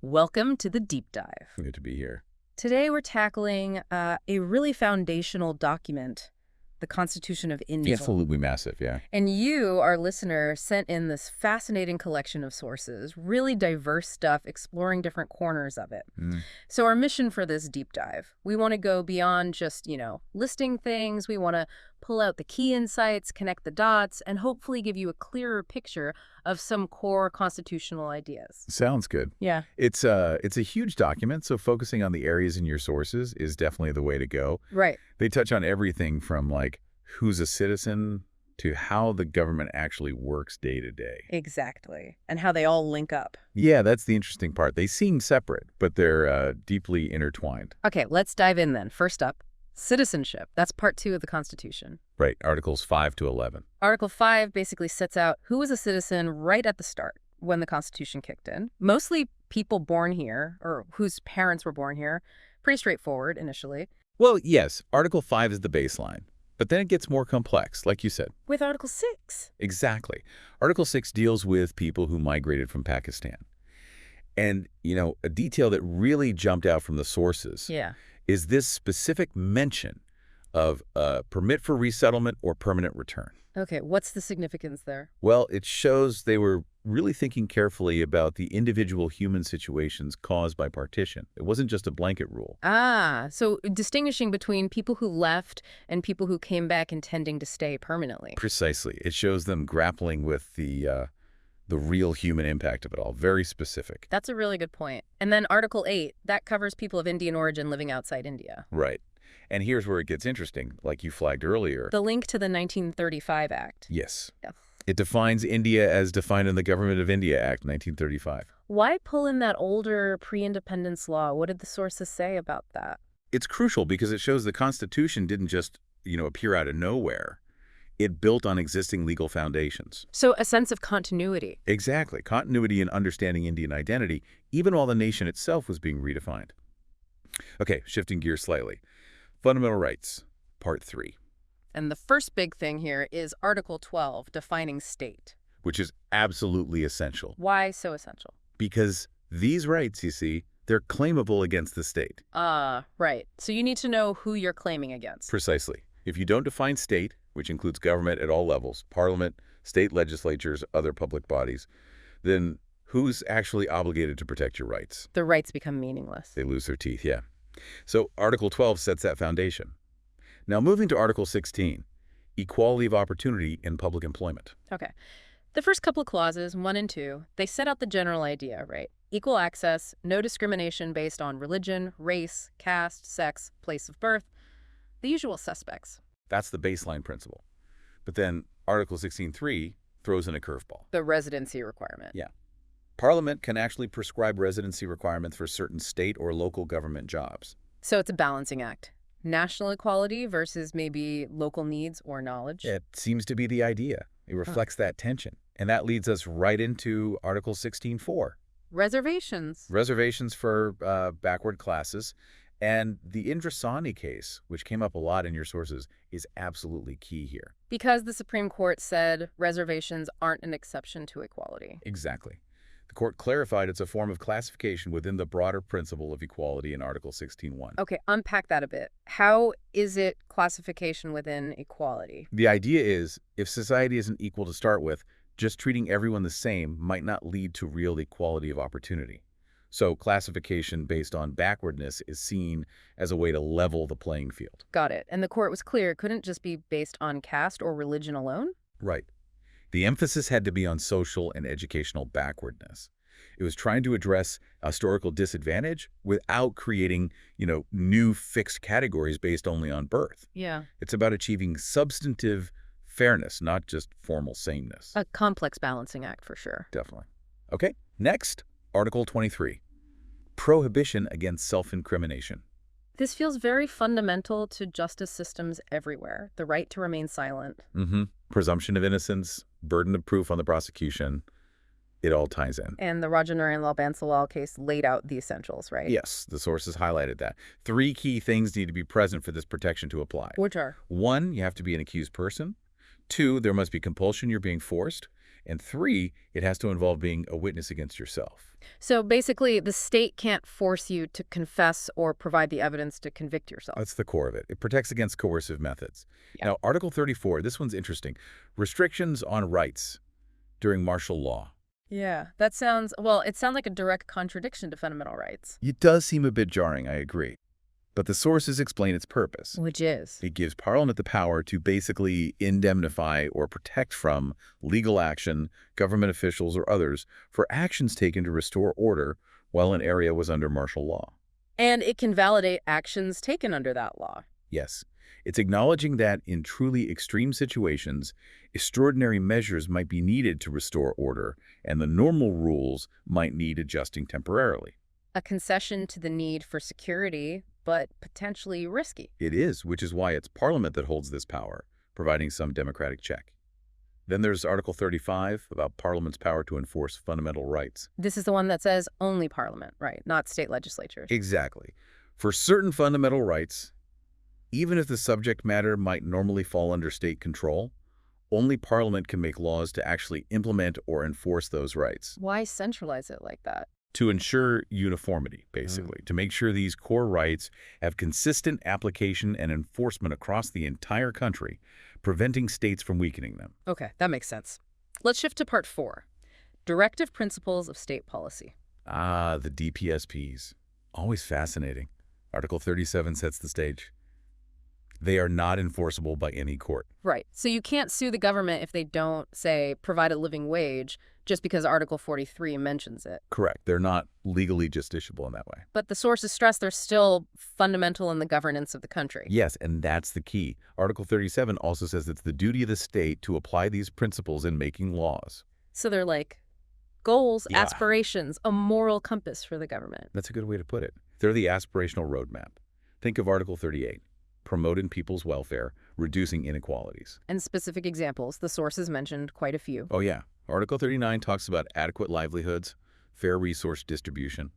Welcome to the deep dive. Good to be here. Today we're tackling a really foundational document, the Constitution of India. Absolutely massive, yeah. And you, our listener, sent in this fascinating collection of sources, really diverse stuff, exploring different corners of it. So our mission for this deep dive, we want to go beyond just, listing things. We want to pull out the key insights, connect the dots, and hopefully give you a clearer picture of some core constitutional ideas. Sounds good. Yeah. It's a huge document, so focusing on the areas in your sources is definitely the way to go. Right. They touch on everything from, like, who's a citizen to how the government actually works day to day. Exactly. And how they all link up. Yeah, that's the interesting part. They seem separate, but they're deeply intertwined. Okay, let's dive in then. First up, citizenship. That's part 2 of the Constitution. Right, Articles 5 to 11. Article 5 basically sets out who was a citizen right at the start when the Constitution kicked in. Mostly people born here or whose parents were born here. Pretty straightforward initially. Well, yes, Article 5 is the baseline, but then it gets more complex, like you said. With Article 6. Exactly. Article 6 deals with people who migrated from Pakistan. And, a detail that really jumped out from the sources is this specific mention of a permit for resettlement or permanent return. Okay, what's the significance there? Well, it shows they were really thinking carefully about the individual human situations caused by partition. It wasn't just a blanket rule. Ah, so distinguishing between people who left and people who came back intending to stay permanently. Precisely. It shows them grappling with the real human impact of it all. Very specific. That's a really good point. And then Article 8, that covers people of Indian origin living outside India. Right. And here's where it gets interesting, like you flagged earlier. The link to the 1935 Act. Yes. Yeah. It defines India as defined in the Government of India Act, 1935. Why pull in that older pre-independence law? What did the sources say about that? It's crucial because it shows the Constitution didn't just, appear out of nowhere. It built on existing legal foundations. So a sense of continuity. Exactly. Continuity in understanding Indian identity, even while the nation itself was being redefined. Okay, shifting gears slightly. Fundamental rights, Part 3. And the first big thing here is Article 12, defining state. Which is absolutely essential. Why so essential? Because these rights, you see, they're claimable against the state. Right. So you need to know who you're claiming against. Precisely. If you don't define state, which includes government at all levels, parliament, state legislatures, other public bodies, then who's actually obligated to protect your rights? The rights become meaningless. They lose their teeth, yeah. So Article 12 sets that foundation. Now moving to Article 16, equality of opportunity in public employment. Okay. The first couple of clauses, 1 and 2, they set out the general idea, right? Equal access, no discrimination based on religion, race, caste, sex, place of birth, the usual suspects. That's the baseline principle. But then Article 16.3 throws in a curveball. The residency requirement. Yeah. Parliament can actually prescribe residency requirements for certain state or local government jobs. So it's a balancing act. National equality versus maybe local needs or knowledge. It seems to be the idea. It reflects that tension. And that leads us right into Article 16.4. Reservations. Reservations for backward classes. And the Indrasani case, which came up a lot in your sources, is absolutely key here. Because the Supreme Court said reservations aren't an exception to equality. Exactly. The court clarified it's a form of classification within the broader principle of equality in Article 16.1. Okay, unpack that a bit. How is it classification within equality? The idea is, if society isn't equal to start with, just treating everyone the same might not lead to real equality of opportunity. So classification based on backwardness is seen as a way to level the playing field. Got it. And the court was clear it couldn't just be based on caste or religion alone? Right. The emphasis had to be on social and educational backwardness. It was trying to address historical disadvantage without creating, new fixed categories based only on birth. Yeah. It's about achieving substantive fairness, not just formal sameness. A complex balancing act for sure. Definitely. Okay, next, Article 23. Prohibition against self-incrimination. This feels very fundamental to justice systems everywhere. The right to remain silent. Presumption of innocence, burden of proof on the prosecution. It all ties in. And the Rajanaryanlal Bansalal case laid out the essentials, right? Yes, the sources highlighted that. 3 key things need to be present for this protection to apply. Which are? 1, you have to be an accused person. 2, there must be compulsion, you're being forced. And 3, it has to involve being a witness against yourself. So basically, the state can't force you to confess or provide the evidence to convict yourself. That's the core of it. It protects against coercive methods. Yeah. Now, Article 34, this one's interesting. Restrictions on rights during martial law. Yeah, that sounds, well, it sounds like a direct contradiction to fundamental rights. It does seem a bit jarring, I agree. But the sources explain its purpose. Which is? It gives Parliament the power to basically indemnify or protect from legal action, government officials or others, for actions taken to restore order while an area was under martial law. And it can validate actions taken under that law. Yes. It's acknowledging that in truly extreme situations, extraordinary measures might be needed to restore order, and the normal rules might need adjusting temporarily. A concession to the need for security, but potentially risky. It is, which is why it's Parliament that holds this power, providing some democratic check. Then there's Article 35 about Parliament's power to enforce fundamental rights. This is the one that says only Parliament, right? Not state legislatures. Exactly. For certain fundamental rights, even if the subject matter might normally fall under state control, only Parliament can make laws to actually implement or enforce those rights. Why centralize it like that? To ensure uniformity, basically, to make sure these core rights have consistent application and enforcement across the entire country, preventing states from weakening them. Okay, that makes sense. Let's shift to Part 4, Directive Principles of State Policy. Ah, the DPSPs. Always fascinating. Article 37 sets the stage. They are not enforceable by any court. Right. So you can't sue the government if they don't, say, provide a living wage just because Article 43 mentions it. Correct. They're not legally justiciable in that way. But the sources stress they're still fundamental in the governance of the country. Yes, and that's the key. Article 37 also says it's the duty of the state to apply these principles in making laws. So they're like goals, Yeah. aspirations, a moral compass for the government. That's a good way to put it. They're the aspirational roadmap. Think of Article 38. Promoting people's welfare, reducing inequalities. And specific examples, the sources mentioned quite a few. Oh yeah. Article 39 talks about adequate livelihoods, fair resource distribution.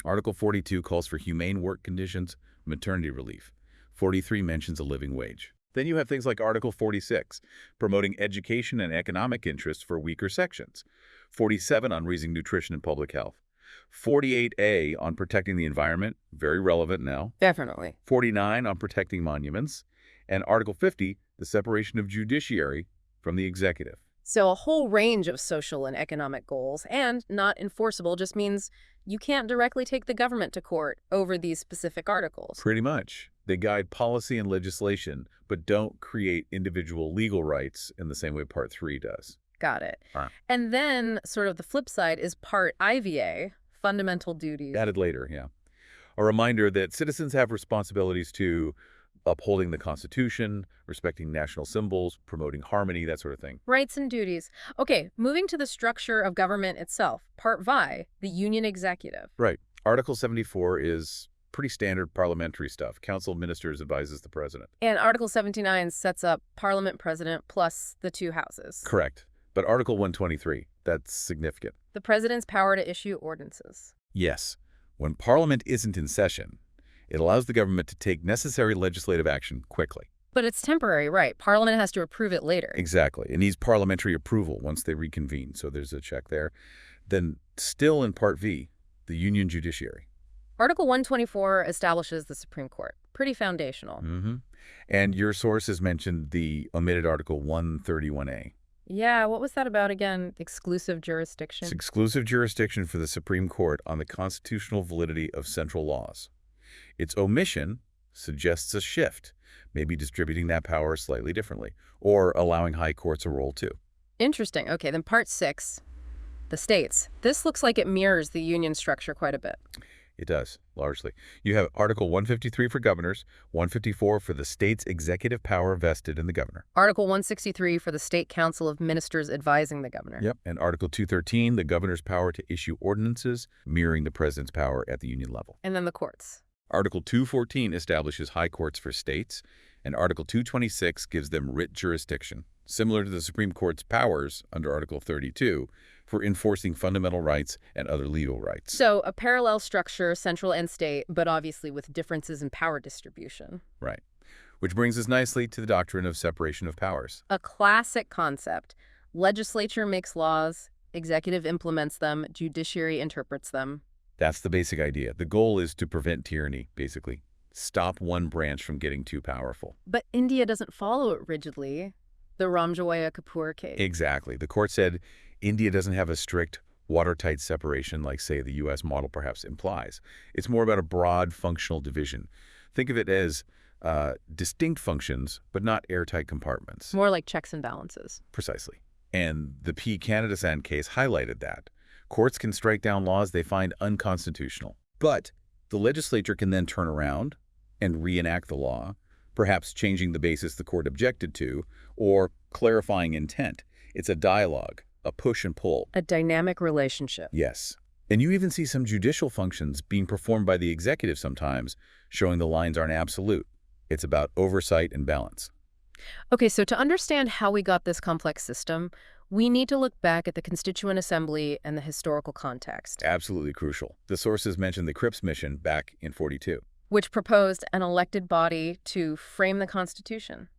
Article 42 calls for humane work conditions, maternity relief. 43 mentions a living wage. Then you have things like Article 46, promoting education and economic interests for weaker sections. 47 on raising nutrition and public health. 48A on protecting the environment, very relevant now. Definitely. 49 on protecting monuments. And Article 50, the separation of judiciary from the executive. So a whole range of social and economic goals, and not enforceable just means you can't directly take the government to court over these specific articles. Pretty much. They guide policy and legislation, but don't create individual legal rights in the same way Part 3 does. Got it. Right. And then sort of the flip side is Part IVA, fundamental duties. Added later, yeah. A reminder that citizens have responsibilities to upholding the Constitution, respecting national symbols, promoting harmony, that sort of thing. Rights and duties. Okay, moving to the structure of government itself. Part VI, the Union Executive. Right. Article 74 is pretty standard parliamentary stuff. Council of Ministers advises the president. And Article 79 sets up Parliament President plus the two houses. Correct. But Article 123, that's significant. The president's power to issue ordinances. Yes. When Parliament isn't in session, it allows the government to take necessary legislative action quickly. But it's temporary, right? Parliament has to approve it later. Exactly. It needs parliamentary approval once they reconvene, so there's a check there. Then, still in Part V, the Union Judiciary. Article 124 establishes the Supreme Court. Pretty foundational. And your source has mentioned the omitted Article 131A. Yeah, what was that about again? Exclusive jurisdiction? It's exclusive jurisdiction for the Supreme Court on the constitutional validity of central laws. Its omission suggests a shift, maybe distributing that power slightly differently, or allowing high courts a role too. Interesting. Okay, then Part 6, the states. This looks like it mirrors the union structure quite a bit. It does, largely. You have Article 153 for governors, 154 for the state's executive power vested in the governor. Article 163 for the State Council of Ministers advising the governor. Yep. And Article 213, the governor's power to issue ordinances, mirroring the president's power at the union level. And then the courts. Article 214 establishes high courts for states, and Article 226 gives them writ jurisdiction, similar to the Supreme Court's powers under Article 32 for enforcing fundamental rights and other legal rights. So a parallel structure, central and state, but obviously with differences in power distribution. Right. Which brings us nicely to the doctrine of separation of powers. A classic concept. Legislature makes laws, executive implements them, judiciary interprets them. That's the basic idea. The goal is to prevent tyranny, basically. Stop one branch from getting too powerful. But India doesn't follow it rigidly. The Ramjoya Kapoor case. Exactly. The court said India doesn't have a strict, watertight separation like, say, the U.S. model perhaps implies. It's more about a broad functional division. Think of it as distinct functions, but not airtight compartments. More like checks and balances. Precisely. And the P. Kandasamy case highlighted that. Courts can strike down laws they find unconstitutional. But the legislature can then turn around and reenact the law, perhaps changing the basis the court objected to, or clarifying intent. It's a dialogue, a push and pull. A dynamic relationship. Yes. And you even see some judicial functions being performed by the executive sometimes, showing the lines aren't absolute. It's about oversight and balance. Okay, so to understand how we got this complex system, we need to look back at the Constituent Assembly and the historical context. Absolutely crucial. The sources mentioned the Cripps Mission back in '42. Which proposed an elected body to frame the Constitution.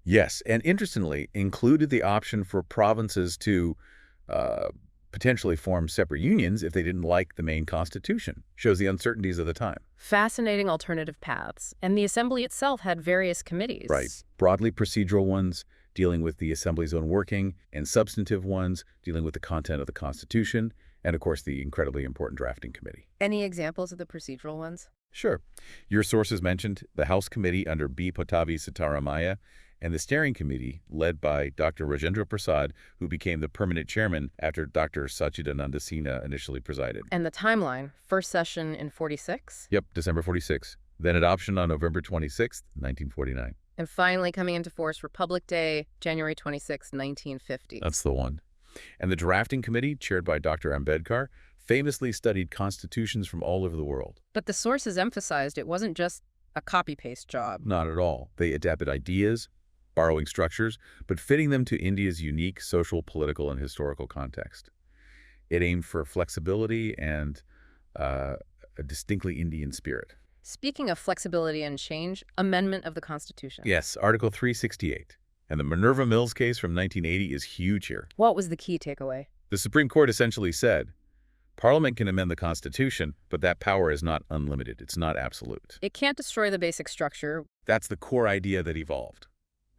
Yes, and interestingly, included the option for provinces to potentially form separate unions if they didn't like the main constitution. Shows the uncertainties of the time. Fascinating alternative paths. And the Assembly itself had various committees. Right. Broadly procedural ones dealing with the Assembly's own working, and substantive ones dealing with the content of the Constitution, and of course the incredibly important drafting committee. Any examples of the procedural ones? Sure. Your sources mentioned the House Committee under B. Pattabi Sitaramaiah, and the Steering Committee led by Dr. Rajendra Prasad, who became the permanent chairman after Dr. Sachidananda Sinha initially presided. And the timeline, first session in 46? Yep, December 46. Then adoption on November 26, 1949. And finally coming into force Republic Day, January 26, 1950. That's the one. And the Drafting Committee, chaired by Dr. Ambedkar, famously studied constitutions from all over the world. But the sources emphasized it wasn't just a copy-paste job. Not at all. They adapted ideas, borrowing structures, but fitting them to India's unique social, political, and historical context. It aimed for flexibility and a distinctly Indian spirit. Speaking of flexibility and change, amendment of the Constitution. Yes, Article 368. And the Minerva Mills case from 1980 is huge here. What was the key takeaway? The Supreme Court essentially said, Parliament can amend the Constitution, but that power is not unlimited. It's not absolute. It can't destroy the basic structure. That's the core idea that evolved.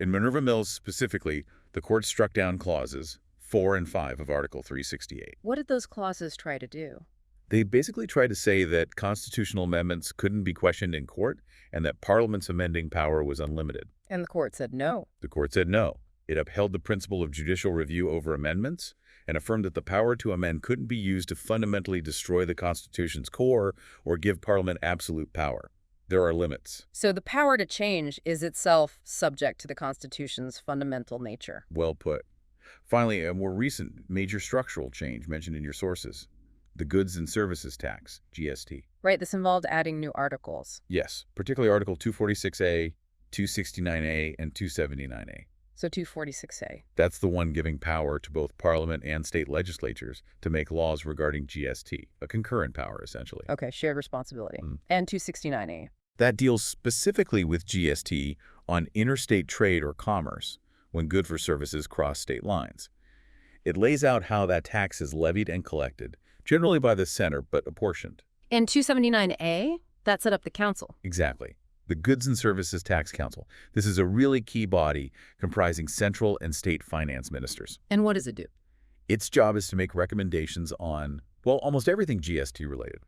In Minerva Mills specifically, the court struck down clauses 4 and 5 of Article 368. What did those clauses try to do? They basically tried to say that constitutional amendments couldn't be questioned in court and that Parliament's amending power was unlimited. And the court said no. The court said no. It upheld the principle of judicial review over amendments and affirmed that the power to amend couldn't be used to fundamentally destroy the Constitution's core or give Parliament absolute power. There are limits. So the power to change is itself subject to the Constitution's fundamental nature. Well put. Finally, a more recent major structural change mentioned in your sources, the Goods and Services Tax, GST. Right, this involved adding new articles. Yes, particularly Article 246A, 269A, and 279A. So 246A. That's the one giving power to both Parliament and state legislatures to make laws regarding GST, a concurrent power, essentially. Okay, shared responsibility. And 269A. That deals specifically with GST on interstate trade or commerce when goods or services cross state lines. It lays out how that tax is levied and collected, generally by the center, but apportioned. And 279A? That set up the council. Exactly. The Goods and Services Tax Council. This is a really key body comprising central and state finance ministers. And what does it do? Its job is to make recommendations on, well, almost everything GST related.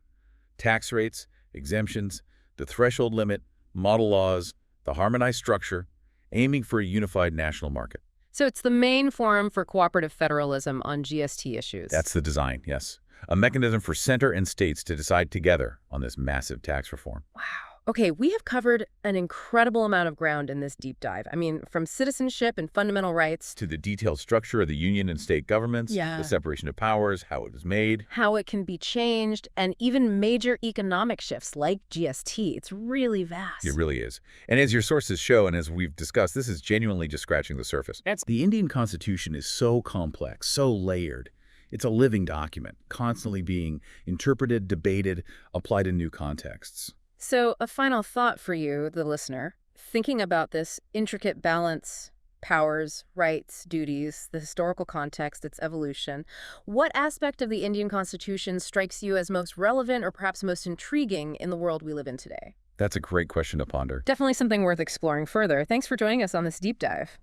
Tax rates, exemptions, the threshold limit, model laws, the harmonized structure, aiming for a unified national market. So it's the main forum for cooperative federalism on GST issues. That's the design, yes. A mechanism for center and states to decide together on this massive tax reform. Wow. Okay, we have covered an incredible amount of ground in this deep dive. I mean, from citizenship and fundamental rights to the detailed structure of the union and state governments, the separation of powers, how it was made, how it can be changed, and even major economic shifts like GST. It's really vast. It really is. And as your sources show, and as we've discussed, this is genuinely just scratching the surface. The Indian Constitution is so complex, so layered. It's a living document, constantly being interpreted, debated, applied in new contexts. So a final thought for you, the listener, thinking about this intricate balance Powers, rights, duties, the historical context, its evolution. What aspect of the Indian Constitution strikes you as most relevant or perhaps most intriguing in the world we live in today? That's a great question to ponder. Definitely something worth exploring further. Thanks for joining us on this deep dive.